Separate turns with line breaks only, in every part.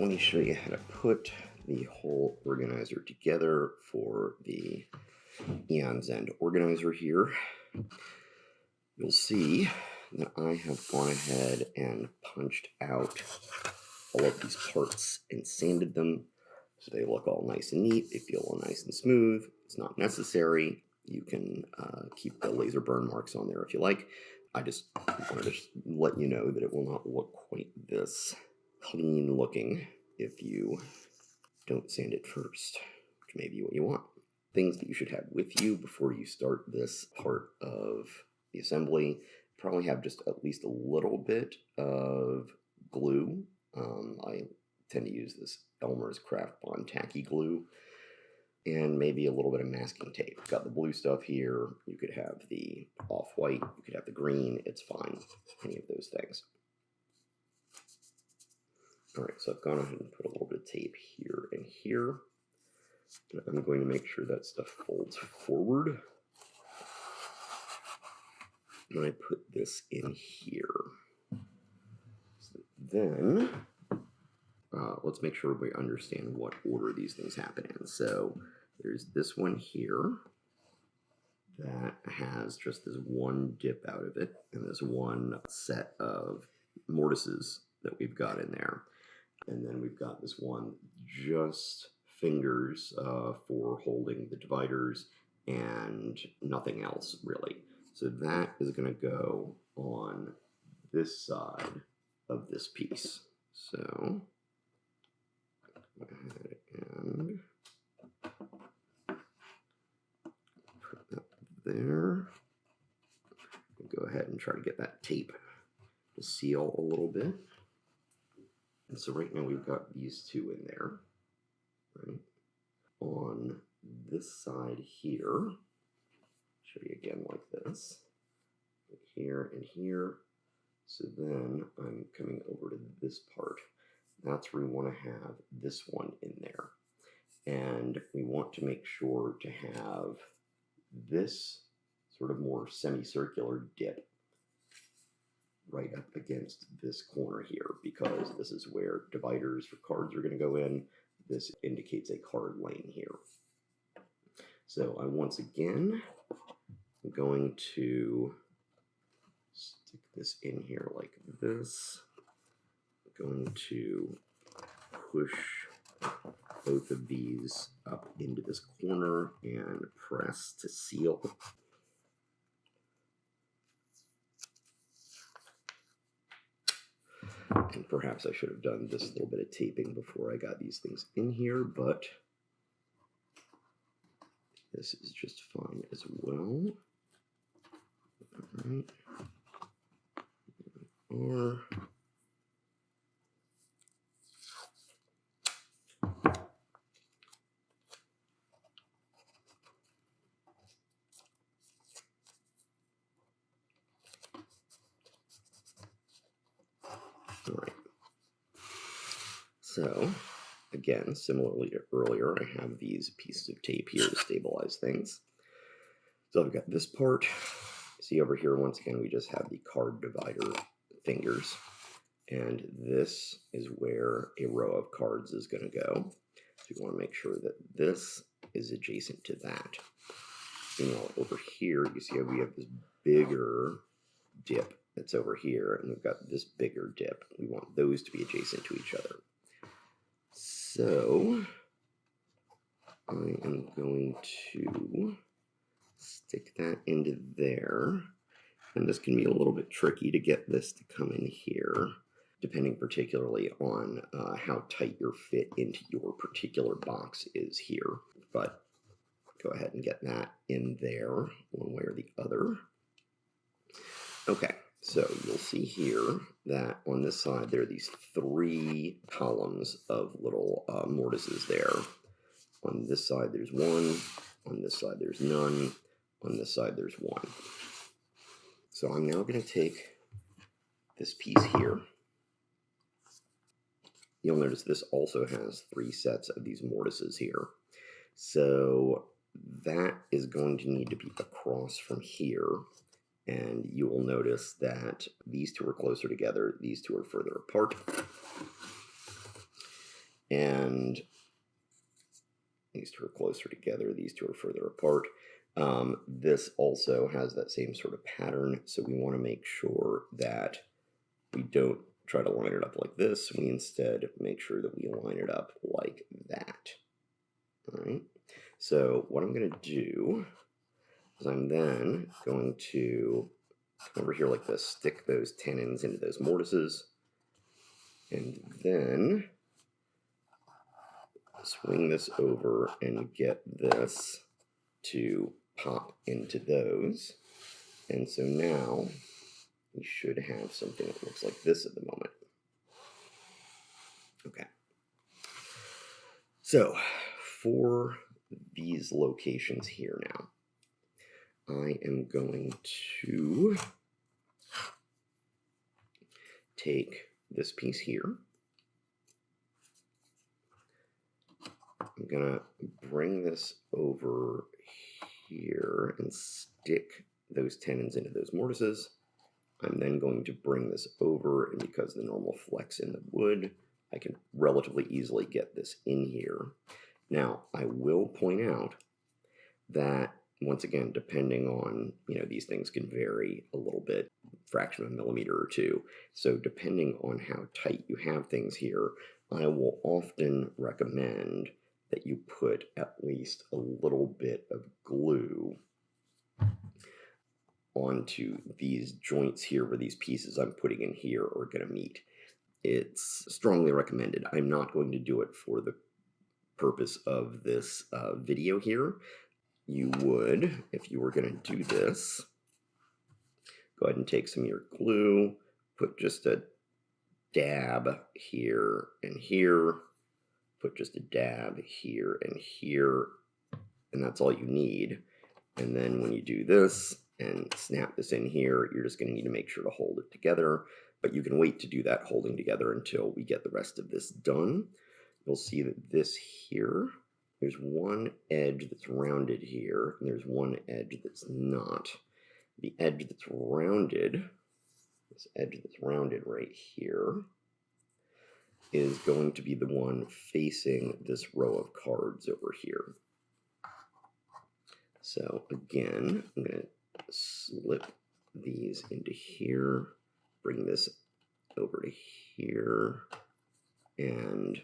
let me show you how to put the whole organizer together for the Aeon's End organizer here. You'll see that I have gone ahead and punched out all of these parts and sanded them so they look all nice and neat. They feel all nice and smooth. It's not necessary. You can keep the laser burn marks on there if you like. I just wanted to let you know that it will not look quite this clean looking if you don't sand it first, which may be what you want. Things that you should have with you before you start this part of the assembly: probably have just at least a little bit of glue. I tend to use this Elmer's Craft Bond tacky glue, and maybe a little bit of masking tape. Got the blue stuff here. You could have the off-white, you could have the green, it's fine, any of those things. All right, so I've gone ahead and put a little bit of tape here and here. And I'm going to make sure that stuff folds forward. And I put this in here. So then, let's make sure we understand what order these things happen in. So there's this one here that has just this one dip out of it, and this one set of mortises that we've got in there. And then we've got this one just fingers for holding the dividers and nothing else really. So that is going to go on this side of this piece. So go ahead and put that there. Go ahead and try to get that tape to seal a little bit. And so right now we've got these two in there, right? On this side here, show you again like this, here and here. So then I'm coming over to this part. That's where we want to have this one in there. And we want to make sure to have this sort of more semicircular dip right up against this corner here, because this is where dividers for cards are going to go in. This indicates a card lane here. So I once again am going to stick this in here like this. I'm going to push both of these up into this corner and press to seal. And perhaps I should have done this little bit of taping before I got these things in here, but this is just fine as well. All right. Or all right. So again, similarly to earlier, I have these pieces of tape here to stabilize things. So I've got this part. See over here, once again, we just have the card divider fingers. And this is where a row of cards is going to go. So you want to make sure that this is adjacent to that. Meanwhile, over here, you see how we have this bigger dip that's over here, and we've got this bigger dip. We want those to be adjacent to each other. So I am going to stick that into there. And this can be a little bit tricky to get this to come in here, depending particularly on how tight your fit into your particular box is here. But go ahead and get that in there one way or the other. Okay, so you'll see here that on this side there are these three columns of little mortises there. On this side there's one, on this side there's none, on this side there's one. So I'm now going to take this piece here. You'll notice this also has three sets of these mortises here. So that is going to need to be across from here. And you will notice that these two are closer together, these two are further apart. and these two are closer together, these two are further apart. This also has that same sort of pattern, so we want to make sure that we don't try to line it up like this. We instead make sure that we line it up like that. All right. So what I'm going to do is I'm then going to come over here like this, stick those tenons into those mortises, and then swing this over and get this to pop into those. And so now we should have something that looks like this at the moment. Okay. So for these locations here now, I am going to take this piece here. I'm going to bring this over here and stick those tenons into those mortises. I'm then going to bring this over, and because of the normal flex in the wood, I can relatively easily get this in here. Now, I will point out that, once again, depending on, these things can vary a little bit, fraction of a millimeter or two. So depending on how tight you have things here, I will often recommend that you put at least a little bit of glue onto these joints here where these pieces I'm putting in here are going to meet. It's strongly recommended. I'm not going to do it for the purpose of this video here. You would, if you were going to do this, go ahead and take some of your glue, put just a dab here and here, put just a dab here and here, and that's all you need. And then when you do this and snap this in here, you're just going to need to make sure to hold it together. But you can wait to do that holding together until we get the rest of this done. You'll see that this here, there's one edge that's rounded here, and there's one edge that's not. The edge that's rounded, this edge that's rounded right here, is going to be the one facing this row of cards over here. So again, I'm going to slip these into here, bring this over to here, and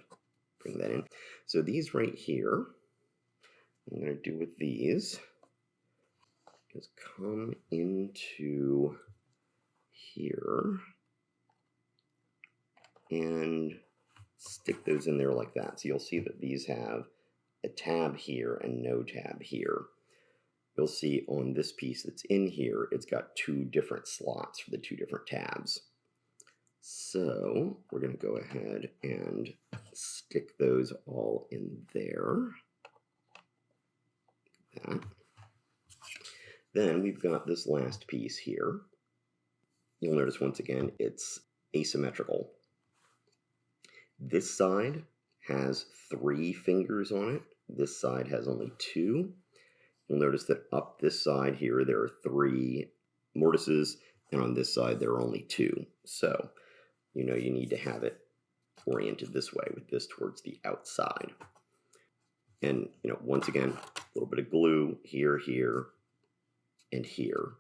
bring that in. So these right here, I'm going to do with these is come into here and stick those in there like that. So you'll see that these have a tab here and no tab here. You'll see on this piece that's in here, it's got two different slots for the two different tabs. So we're going to go ahead and stick those all in there. That. Then we've got this last piece here. You'll notice once again, it's asymmetrical. This side has 3 fingers on it. This side has only 2. You'll notice that up this side here, there are 3 mortises, and on this side, there are only 2. So, you need to have it oriented this way with this towards the outside. And, once again, a little bit of glue here, here, and here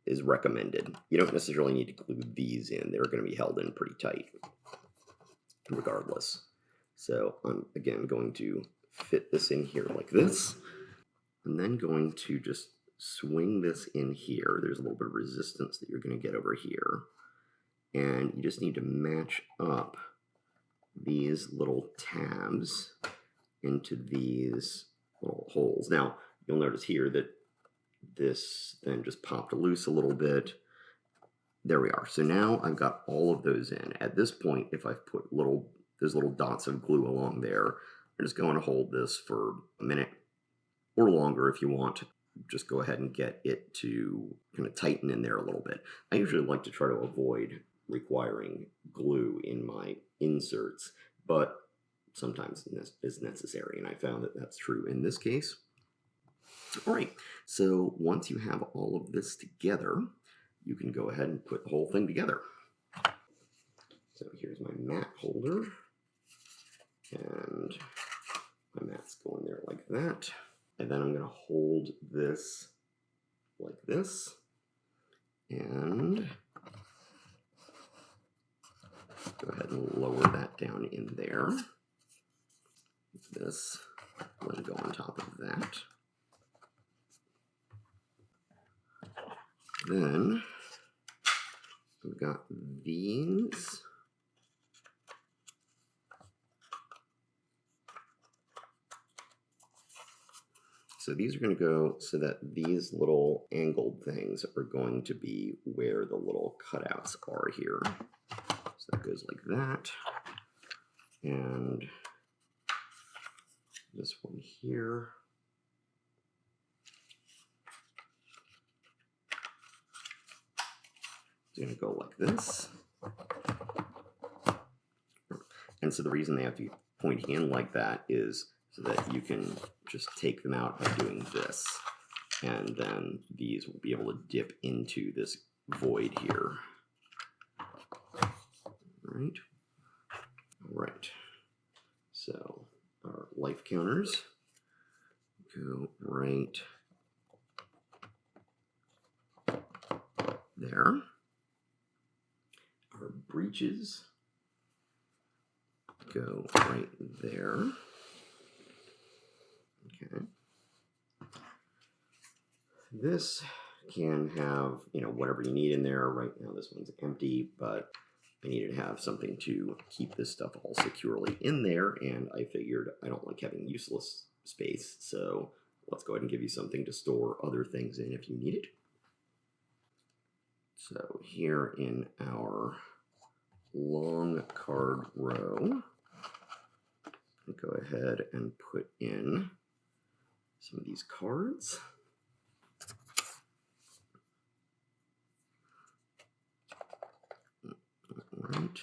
is recommended. You don't necessarily need to glue these in. They're going to be held in pretty tight regardless. So I'm, again, going to fit this in here like this. I'm then going to just swing this in here. There's a little bit of resistance that you're going to get over here. And you just need to match up these little tabs into these little holes. Now, you'll notice here that this then just popped loose a little bit. There we are. So now I've got all of those in. At this point, if I've put those little dots of glue along there, I'm just going to hold this for a minute or longer if you want. Just go ahead and get it to kind of tighten in there a little bit. I usually like to try to avoid requiring glue in my inserts, but sometimes is necessary, and I found that that's true in this case. All right, so once you have all of this together, you can go ahead and put the whole thing together. So here's my mat holder. And my mat's going there like that. And then I'm going to hold this like this. And go ahead and lower that down in there. This will go on top of that. Then we've got these. So these are going to go so that these little angled things are going to be where the little cutouts are here. So that goes like that. And this one here. It's going to go like this. And so the reason they have to be pointing in like that is so that you can just take them out by doing this. And then these will be able to dip into this void here. All right. So our life counters go right there. Our breaches go right there. Okay. This can have, whatever you need in there. Right now this one's empty, but I needed to have something to keep this stuff all securely in there, and I figured I don't like having useless space, so let's go ahead and give you something to store other things in if you need it. So here in our long card row, I'll go ahead and put in some of these cards. All right,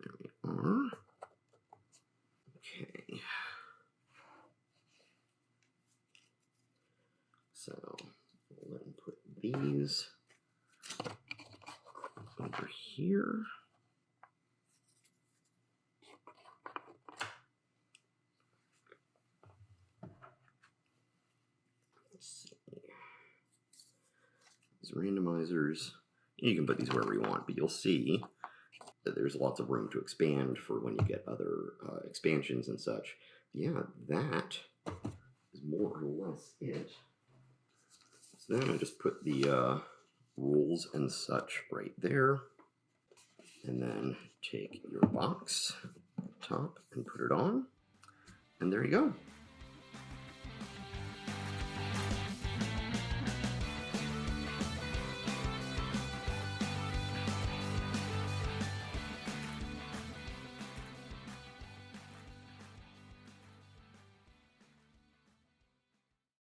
there we are. Okay. So we'll then put these over here. Let's see. These randomizers, you can put these wherever you want, but you'll see that there's lots of room to expand for when you get other expansions and such. Yeah, that is more or less it. So then I just put the rules and such right there, and then take your box top and put it on, and there you go.